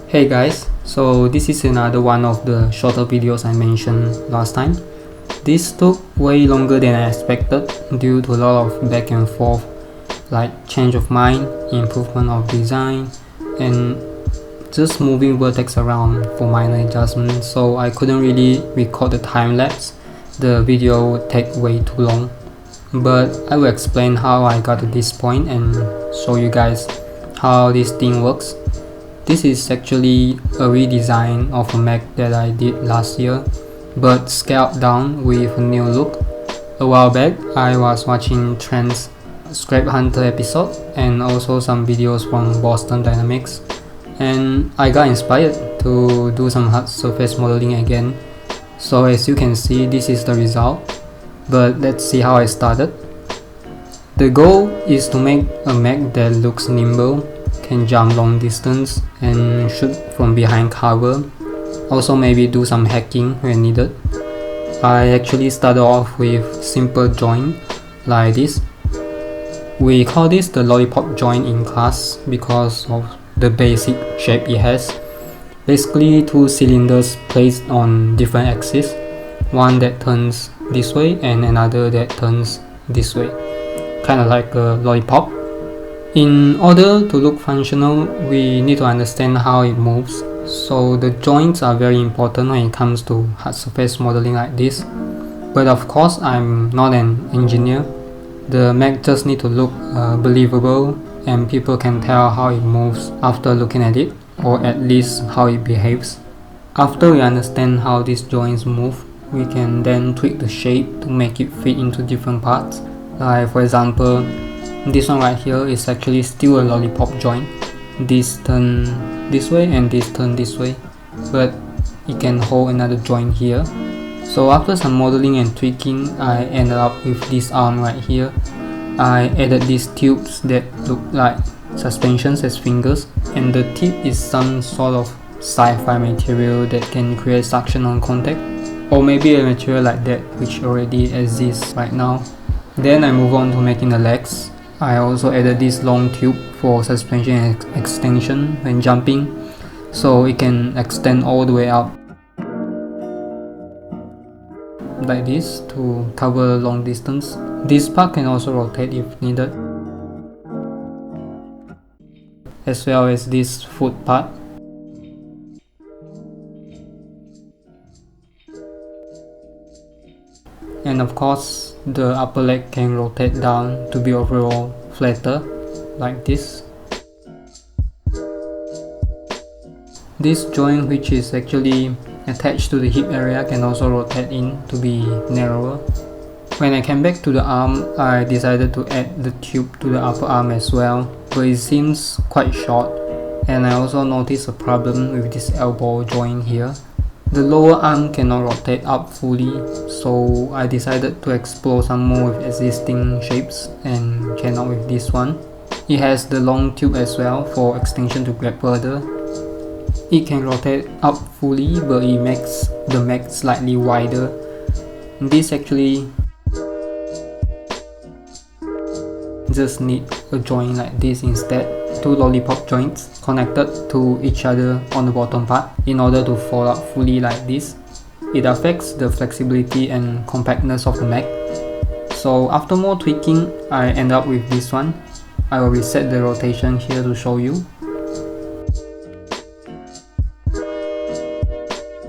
Hey guys, so this is another one of the shorter videos I mentioned last time. This took way longer than I expected due to a lot of back and forth, like change of mind, improvement of design, and just moving vertex around for minor adjustments, so I couldn't really record the time lapse. The video would take way too long, but I will explain how I got to this point and show you guys how this thing works. This is actually a redesign of a Mech that I did last year, but scaled down with a new look. A while back, I was watching Trent's Scrap Hunter episode and also some videos from Boston Dynamics, and I got inspired to do some hard surface modeling again. So as you can see, this is the result, but let's see how I started. The goal is to make a Mech that looks nimble, can jump long distance and shoot from behind cover, also maybe do some hacking when needed. I actually started off with simple joint like this. We call this the lollipop joint in class because of the basic shape it has. Basically two cylinders placed on different axes, one that turns this way and another that turns this way, kind of like a lollipop. In order to look functional, we need to understand how it moves, so the joints are very important when it comes to hard surface modeling like this. But of course, I'm not an engineer. The Mech just need to look believable and people can tell how it moves after looking at it, or at least how it behaves. After we understand how these joints move, we can then tweak the shape to make it fit into different parts. Like for example, this one right here is actually still a lollipop joint. This turn this way and this turn this way, but it can hold another joint here. So after some modeling and tweaking, I ended up with this arm right here. I added these tubes that look like suspensions as fingers, and the tip is some sort of sci-fi material that can create suction on contact, or maybe a material like that which already exists right now. Then I move on to making the legs. I also added this long tube for suspension extension when jumping, so it can extend all the way up like this to cover long distance. This part can also rotate if needed, as well as this foot part. And of course, the upper leg can rotate down to be overall flatter, like this. This joint, which is actually attached to the hip area, can also rotate in to be narrower. When I came back to the arm, I decided to add the tube to the upper arm as well, but it seems quite short, and I also noticed a problem with this elbow joint here. The lower arm cannot rotate up fully, so I decided to explore some more with existing shapes and came out with this one. It has the long tube as well for extension to grab further. It can rotate up fully, but it makes the Mech slightly wider. This actually just need a joint like this instead. Two lollipop joints connected to each other on the bottom part in order to fold up fully like this. It affects the flexibility and compactness of the Mech. So after more tweaking, I end up with this one. I will reset the rotation here to show you.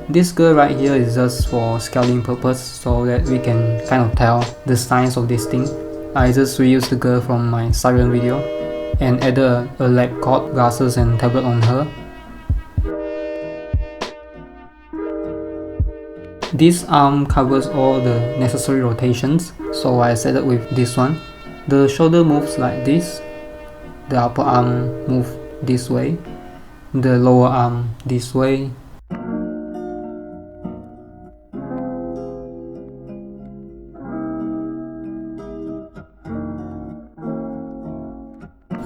This girl right here is just for scaling purpose, so that we can kind of tell the size of this thing. I just reused the girl from my siren video and added a lab coat, glasses and tablet on her. This arm covers all the necessary rotations, so I set it with this one. The shoulder moves like this, the upper arm moves this way, the lower arm this way,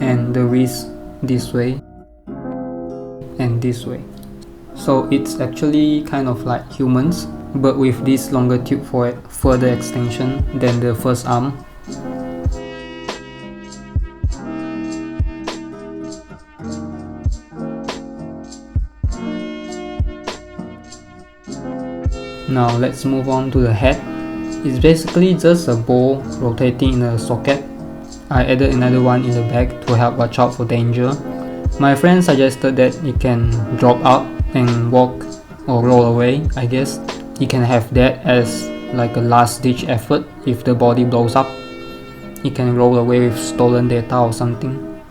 and the wrist this way and this way. So it's actually kind of like humans, but with this longer tube for further extension than the first arm. Now let's move on to the head. It's basically just a ball rotating in a socket. I added another one in the back to help watch out for danger. My friend suggested that it can drop out and walk or roll away. I guess you can have that as like a last ditch effort if the body blows up. It can roll away with stolen data or something.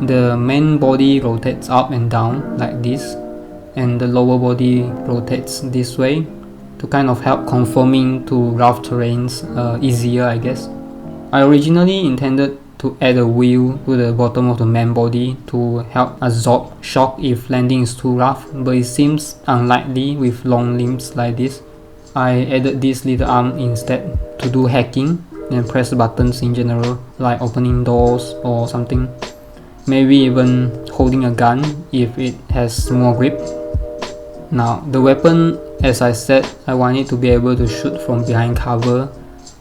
The main body rotates up and down like this, and the lower body rotates this way to kind of help conforming to rough terrains easier, I guess. I originally intended to add a wheel to the bottom of the main body to help absorb shock if landing is too rough, but it seems unlikely with long limbs like this. I added this little arm instead to do hacking and press buttons in general, like opening doors or something. Maybe even holding a gun if it has more grip. Now the weapon, as I said, I want it to be able to shoot from behind cover.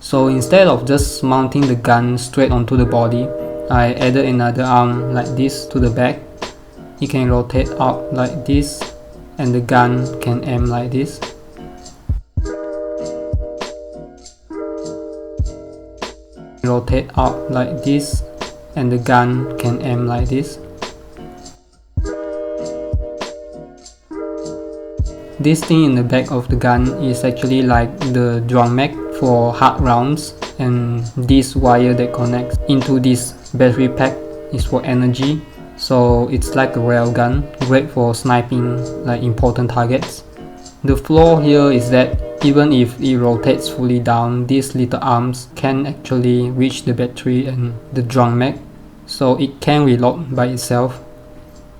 So instead of just mounting the gun straight onto the body, I added another arm like this to the back. It can rotate out like this, and the gun can aim like this. Rotate out like this, and the gun can aim like this. This thing in the back of the gun is actually like the drum mech for hard rounds, and this wire that connects into this battery pack is for energy. So it's like a rail gun, great for sniping like important targets. The flaw here is that even if it rotates fully down, these little arms can actually reach the battery and the drum mech, so it can reload by itself.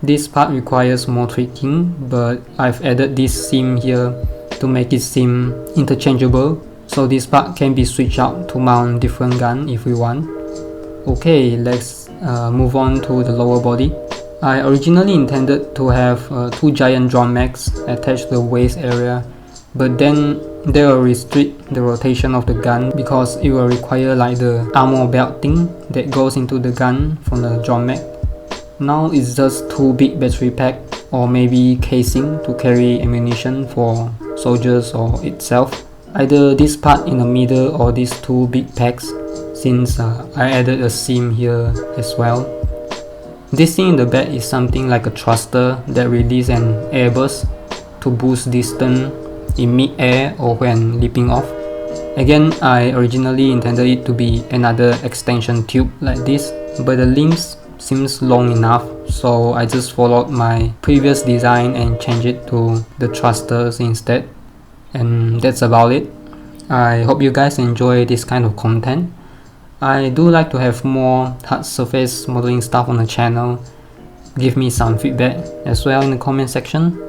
This part requires more tweaking, but I've added this seam here to make it seem interchangeable, so this part can be switched out to mount different gun if we want. Okay, let's move on to the lower body. I originally intended to have two giant drum mechs attached to the waist area, but then they will restrict the rotation of the gun because it will require like the armor belt thing that goes into the gun from the drum mech. Now it's just two big battery pack or maybe casing to carry ammunition for soldiers or itself. Either this part in the middle or these two big packs, since I added a seam here as well. This thing in the back is something like a thruster that releases an air burst to boost distance in mid-air or when leaping off. Again, I originally intended it to be another extension tube like this, but the limbs seems long enough, so I just followed my previous design and changed it to the thrusters instead. And that's about it. I hope you guys enjoy this kind of content. I do like to have more hard surface modeling stuff on the channel. Give me some feedback as well in the comment section.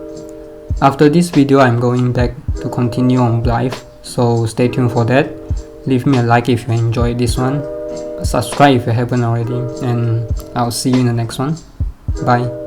After this video, I'm going back to continue on Blythe, so stay tuned for that. Leave me a like if you enjoyed this one. Subscribe if you haven't already, and I'll see you in the next one. Bye.